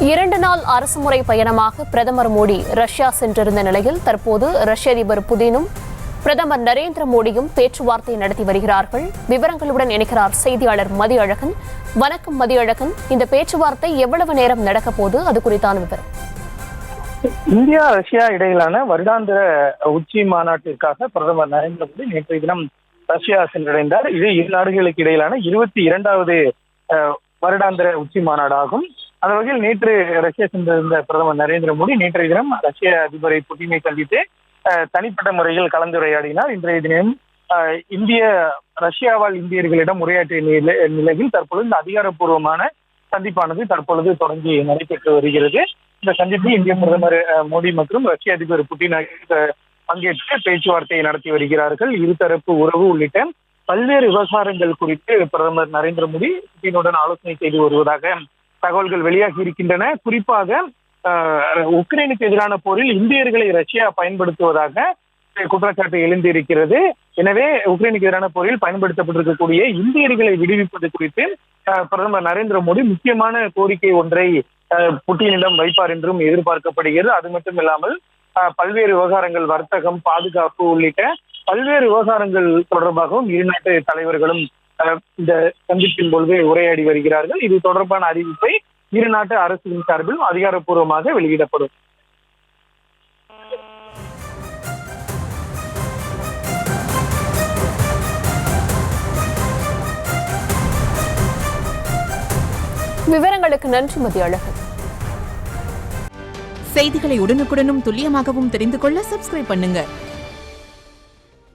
2 நாள் அரசுமுறை பயணமாக பிரதமர் மோடி ரஷ்யா சென்றிருந்த நிலையில் தற்போது ரஷ்ய அதிபர் புதினும் பிரதமர் நரேந்திர மோடியும் பேச்சுவார்த்தை நடத்தி வருகிறார்கள். விவரங்களுடன் இணைக்கிறார் செய்தியாளர் மதியழகன். வணக்கம் மதியழகன், இந்த பேச்சுவார்த்தை எவ்வளவு நேரம் நடக்க போது, அது குறித்தான விவரம்? இந்தியா ரஷ்யா இடையிலான வருடாந்திர உச்சி மாநாட்டிற்காக பிரதமர் நரேந்திர மோடி நேற்றைய தினம் ரஷ்யா சென்றடைந்தார். இது இரு நாடுகளுக்கு இடையிலான 22வது வருடாந்திர உச்சி மாநாடாகும். அந்த வகையில் நேற்று ரஷ்யா சென்றிருந்த பிரதமர் நரேந்திர மோடி நேற்றைய தினம் ரஷ்ய அதிபரை புட்டினை சந்தித்து தனிப்பட்ட முறையில் கலந்துரையாடினார். இன்றைய தினம் ரஷ்யாவால் இந்தியர்களிடம் உரையாற்றிய நிலையில் தற்பொழுது இந்த அதிகாரப்பூர்வமான சந்திப்பானது தற்பொழுது தொடங்கி நடைபெற்று வருகிறது. இந்த சந்திப்பில் இந்திய பிரதமர் மோடி மற்றும் ரஷ்ய அதிபர் புட்டின் பங்கேற்று பேச்சுவார்த்தையை நடத்தி வருகிறார்கள். இருதரப்பு உறவு உள்ளிட்ட பல்வேறு விவகாரங்கள் குறித்து பிரதமர் நரேந்திர மோடி புட்டினுடன் ஆலோசனை செய்து வருவதாக தகவல்கள் வெளியாகி இருக்கின்றன. குறிப்பாக உக்ரைனுக்கு எதிரான போரில் இந்தியர்களை ரஷ்யா பயன்படுத்துவதாக குற்றச்சாட்டு எழுந்திருக்கிறது. எனவே உக்ரைனுக்கு எதிரான போரில் பயன்படுத்தப்பட்டிருக்கக்கூடிய இந்தியர்களை விடுவிப்பது குறித்து பிரதமர் நரேந்திர மோடி முக்கியமான கோரிக்கை ஒன்றை புட்டினிடம் வைப்பார் என்றும் எதிர்பார்க்கப்படுகிறது. அது மட்டும் இல்லாமல் பல்வேறு விவகாரங்கள், வர்த்தகம், பாதுகாப்பு உள்ளிட்ட பல்வேறு விவகாரங்கள் தொடர்பாகவும் இரு நாட்டு தலைவர்களும் இந்த சந்திப்பின் பொழுது உரையாடி வருகிறார்கள். இது தொடர்பான அறிவிப்பை இரு நாட்டு அரசின் சார்பில் அதிகாரப்பூர்வமாக வெளியிடப்படும். விவரங்களுக்கு நன்றி மதியழகன். செய்திகளை உடனுக்குடனும் துல்லியமாகவும் தெரிந்து கொள்ள சப்ஸ்கிரைப் பண்ணுங்க.